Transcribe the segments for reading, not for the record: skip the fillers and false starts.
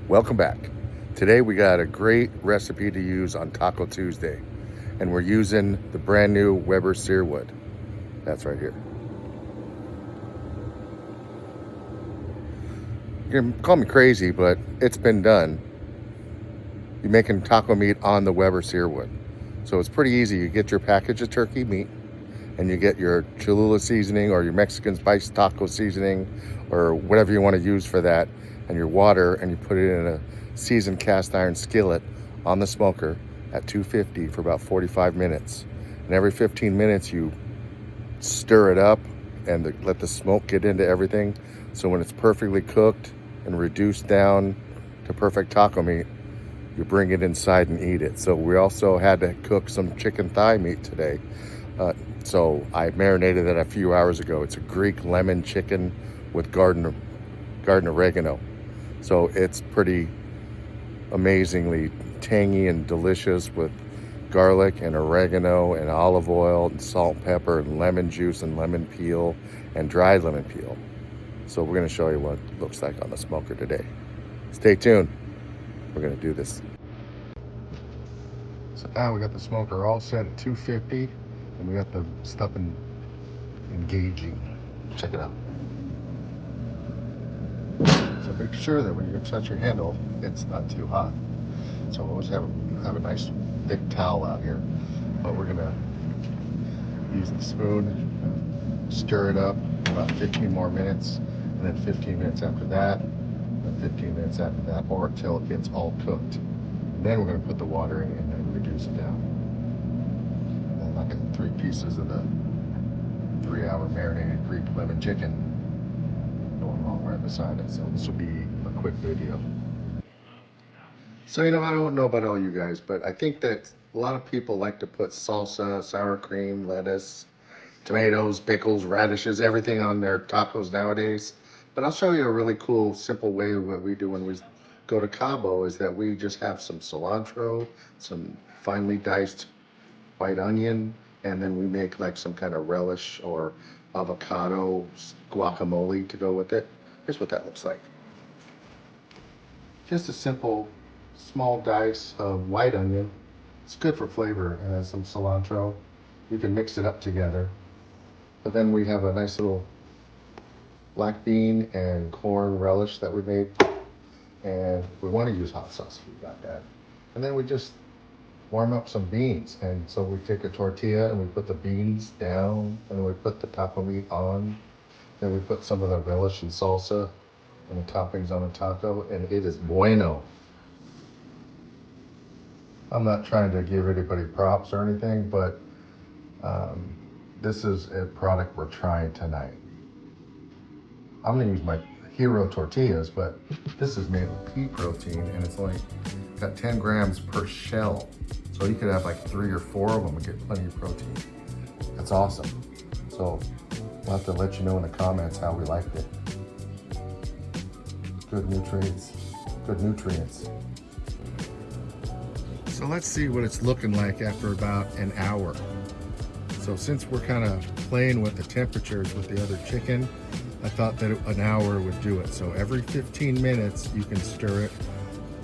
Welcome back. Today we got a great recipe to use on Taco Tuesday, and we're using the brand new Weber SearWood. That's right here. You can call me crazy, but it's been done. You're making taco meat on the Weber SearWood. So it's pretty easy. You get your package of turkey meat, and you get your Cholula seasoning or your Mexican spice taco seasoning or whatever you want to use for that, and your water, and you put it in a seasoned cast iron skillet on the smoker at 250 for about 45 minutes. And every 15 minutes you stir it up and let the smoke get into everything. So when it's perfectly cooked and reduced down to perfect taco meat, you bring it inside and eat it. So we also had to cook some chicken thigh meat today. So I marinated it a few hours ago. It's a Greek lemon chicken with garden oregano. So it's pretty amazingly tangy and delicious with garlic and oregano and olive oil and salt and pepper and lemon juice and lemon peel and dried lemon peel. So we're going to show you what it looks like on the smoker today. Stay tuned. We're going to do this. So now we got the smoker all set at 250 and we got the stuff engaging. Check it out. So make sure that when you touch your handle, it's not too hot. So always have a nice thick towel out here. But we're gonna use the spoon, stir it up about 15 more minutes, and then 15 minutes after that, and 15 minutes after that, or until it gets all cooked. And then we're gonna put the water in and then reduce it down. And I got 3 pieces of the 3-hour marinated Greek lemon chicken going along right beside it. So this will be a quick video. So, I don't know about all you guys, but I think that a lot of people like to put salsa, sour cream, lettuce, tomatoes, pickles, radishes, everything on their tacos nowadays. But I'll show you a really cool, simple way of what we do when we go to Cabo is that we just have some cilantro, some finely diced white onion, and then we make like some kind of relish or avocado guacamole to go with it. Here's what that looks like. Just a simple small dice of white onion. It's good for flavor, and then some cilantro. You can mix it up together. But then we have a nice little black bean and corn relish that we made. And we want to use hot sauce if we got that. And then we just warm up some beans. And so we take a tortilla and we put the beans down, and then we put the taco meat on. Then we put some of the relish and salsa and the toppings on the taco, and it is bueno. I'm not trying to give anybody props or anything, but this is a product we're trying tonight. I'm gonna use my Hero tortillas, but this is made with pea protein, and it's only got 10 grams per shell. So you could have like 3 or 4 of them and get plenty of protein. That's awesome. So we'll have to let you know in the comments how we liked it. Good nutrients. So let's see what it's looking like after about an hour. So since we're kind of playing with the temperatures with the other chicken, I thought that an hour would do it. So every 15 minutes you can stir it,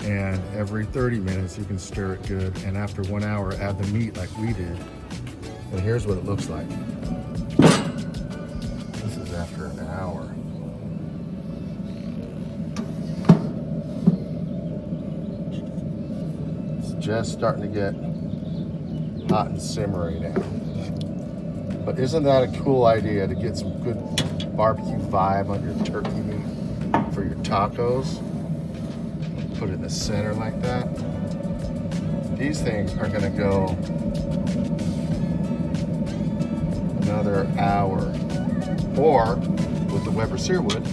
and every 30 minutes you can stir it good. And after 1 hour, add the meat like we did. And here's what it looks like. This is after an hour. Just starting to get hot and simmery now. But isn't that a cool idea to get some good barbecue vibe on your turkey meat for your tacos? Put it in the center like that. These things are gonna go another hour. Or with the Weber SearWood,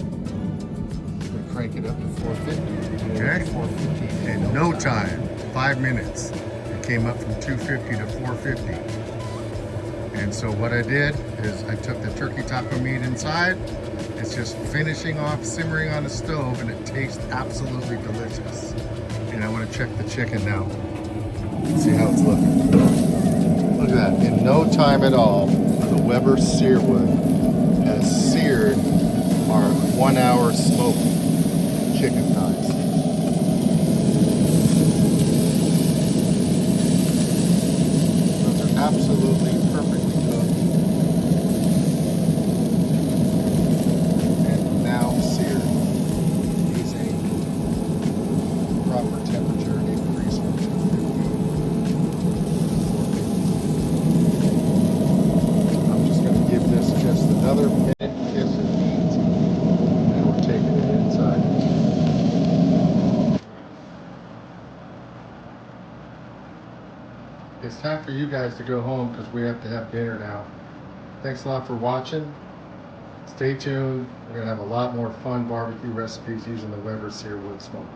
we crank it up to 450. Okay? 450 in no time. 5 minutes. It came up from 250 to 450. And so what I did is I took the turkey taco meat inside. It's just finishing off simmering on the stove, and it tastes absolutely delicious. And I want to check the chicken now. See how it's looking. Look at that. In no time at all, the Weber SearWood has seared our 1 hour smoked chicken thighs. it's time for you guys to go home because we have to have dinner now. Thanks a lot for watching. Stay tuned. We're going to have a lot more fun barbecue recipes using the Weber SearWood smoker.